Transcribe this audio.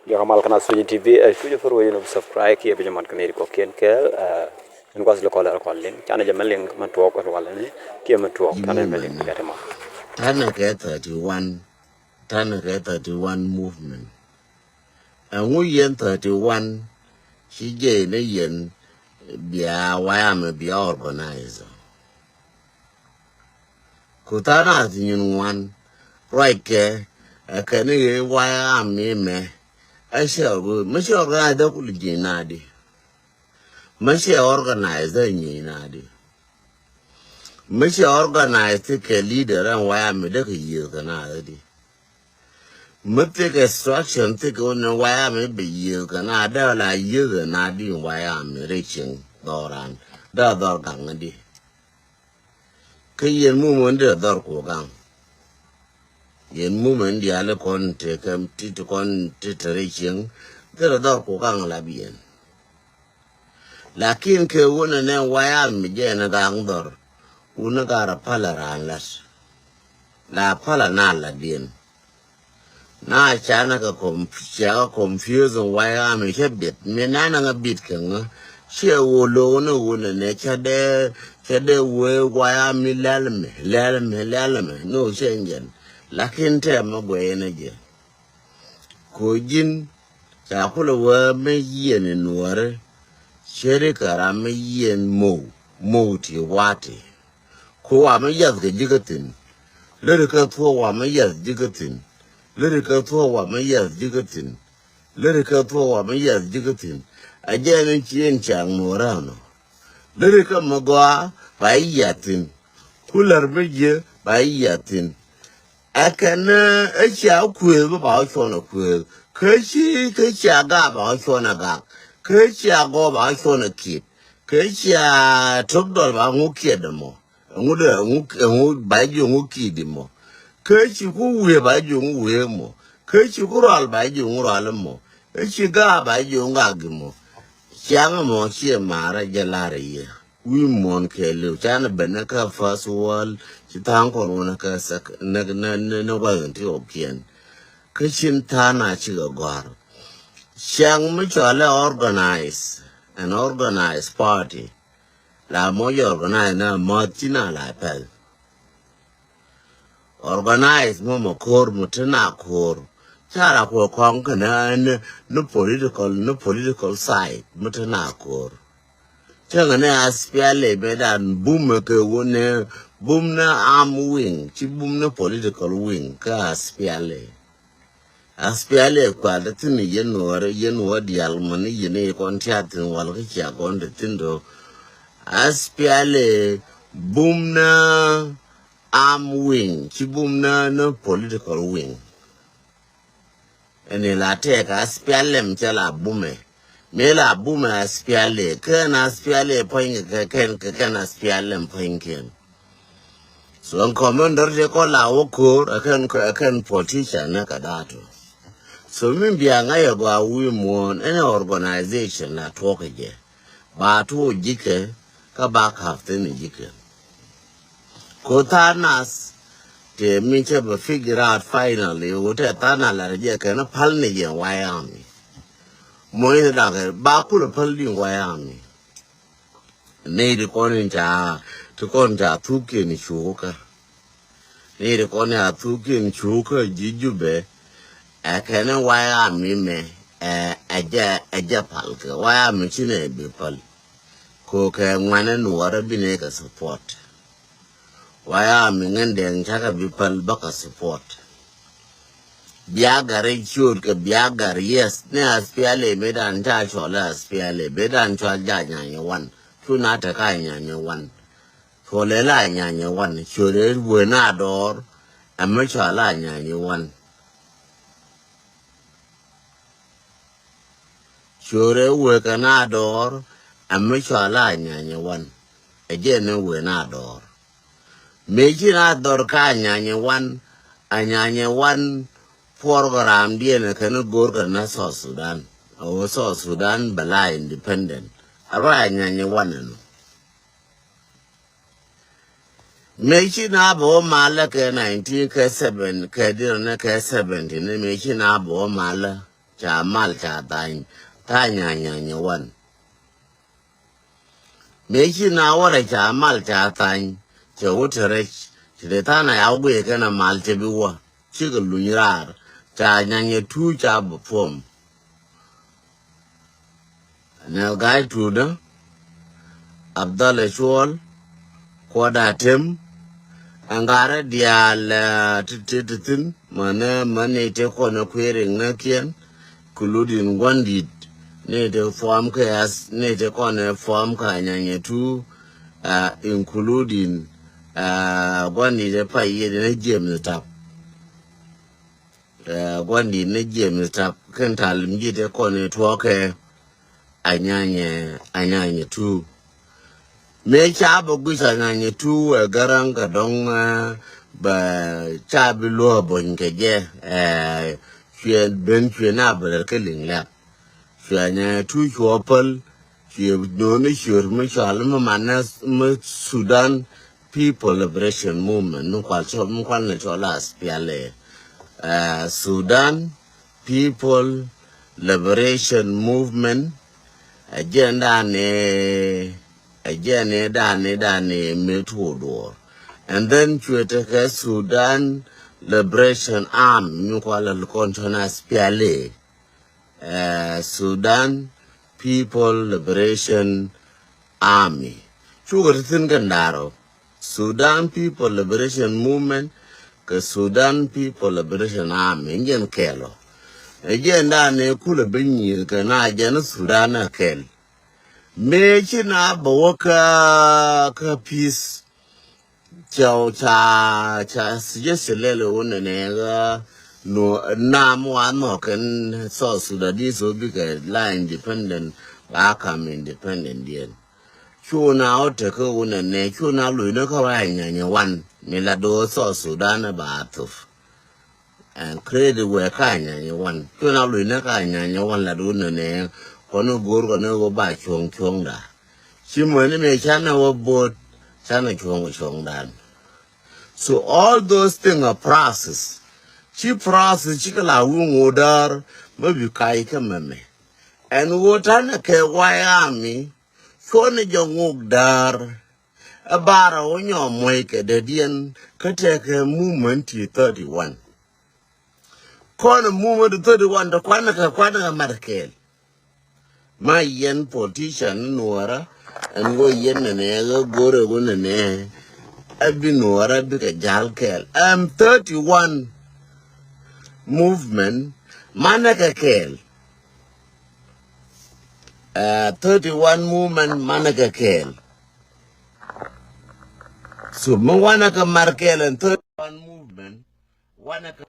Yo kamal kana suji TV suji for way no subscribe ki be jaman kaneri ko ken kel en ko aslo ko la ko len chana jamal len man to ko wala ne ki man to kana melen Movement. gatema Tana ke 31. Tana ke 31 movement. And we yen 31. She gave a yen. Bia why am a be organizer. Kutana in one. Right ke. A can why am me. I shall go. Monsieur organizer could jinadi. Monsieur organizer yinadi. Monsieur organizer ke leader and why am a deck year canadi. Mutik extraction take on why am be you can add like you and I do why I'm reaching Doran. Da dor gangadi. Kayen movement the dor kogang. Yen movement the other con take him to con reaching the dor kogang labien. Lakin ke one and then why I'm jen a gang dor. Unagara palaran less. La palanala dien. Na chana ka confuse why I'm a bit. Me nana a bit kanga. She wo ne chade we why I'm lalame. No changen. Lakin tema go energy. Kojin chakula wa me yen in water. Sherika me yen mo ti wati. Ko am yas ke jigatin. Lyrical to wa me yas jigatin. Lyrical to wa me yes jigatin. Lyrical to wa me yes jigatin. Again in chien chang morano. Lyrical magua by yatin. Cooler media by yatin. I can a chow quill about on a quill. Kerchi gab about on a gag. Kerchi go about on a kid. Kerchi took the who them more. And would buy you who kid them more. Kerchi who we by you we more. Kerchi who all by you all more. Kerchi gab by you gagimo. Chang mo she mara jalari. We mon ke lu chana benaka first wall. Chitang korona ka sak no wasn't European. Kishin tana chiga gwar. Chang mutually organize an organized party. La moya organize na martina la pel. Organize momo kor mutana kor. Chara ko konkana no political side mutana kor. Changane aspiale bedan boom ke wone boom na arm wing, chi boom na political wing ka aspiale. Aspiale kwa datini yenwa dialmani yene kontiatin walga chia konde tindo. Aspiale boom na arm wing, chi boom na no political wing. Ene la teka aspiale mchala bume. Mela boom aspiale, ken aspiale point ken aspiale point. So on commander de kola wokur akan politician na kadato. So mimbi angaya go awi mon any organization na talk je. Ba to jike ka back half ten jike. Kota nas te minche ba figure out finally wote tana la je kana palni je wayami. Moy da ga ba ku palni wayami. Nei de koninja to konja tuke ni chuka. Nei de konya tuke ni chuka jijube. Akana waya me aja palka waya me chine be pal ko ka ngwana nuwara bine ka support waya me ngende chaka be pal baka support biagare chur ka biagar yes ne aspiale medan ta chola aspiale bedan chwa janya wan tuna ta ka nyanya wan ko le la nyanya wan chure wena dor amma chola nyanya wan Sure work an ador, and make your line one. Again, we not ador. Making ador kanya one, and one program dear can go to South Sudan. Our South Sudan Bala independent. Aranya one. Making abo mala 19 K7, Kadir K17, making abo mala. cha mal cha tan ta nya wan me shi na wara cha mal cha tan che wotere che ta na ya gwe kana mal che biwa chi ga lunyar cha nya tu cha bu pom na gai tu da Abdallah Shol Kwada Tim Angara dial tititin mana te kona queering na kian kuludin gwandit ne te form kayas ne te kona form ka nyanya tu including gwandi de paye de jem tap gwandi ne jem tap kan talim ji te kona to ke anyanya tu me cha bo gusa nyanya tu garang ka dong ba cha bi lo bon ke je chuen ben chuen na ba ke ling la chuen tu chopal chuen no ne chur me chal ma manas me Sudan People Liberation Movement no kwal so mo kwal ne cholas piale Sudan People Liberation Movement agenda ne dane metodor and then chueteke Sudan Liberation Army nukwala lukontona spiale Sudan People Liberation Army chugotin gandaro Sudan People Liberation Movement ke Sudan People Liberation Army ngen kelo agenda ne kula binyi ke na agenda Sudan kel me china boka ka peace cha suggestion lele one ne ga no na mo ano kan so Sudanese so big la independent ba kam independent yen chuna o te ko one ne chuna lu ne ka wa nya wan me la do so Sudan ba to and credit we ka nya wan chuna lu ne ka nya wan la do ne kono gor kono go ba chong da chimone me chana wo bot chana chong dan so all those things are process chikala wu odar mabi kai kamame and wotana ke wayami kone jonguk dar abara onyo moike de dien kateke movement 31 kono movement 31 da kwana markel my yen politician nuara and go yen ne gore go ne abi nuara bi ka jalkel 31 movement manaka kel 31 movement manaka kel so mo wana ka markel and 31 movement wana ka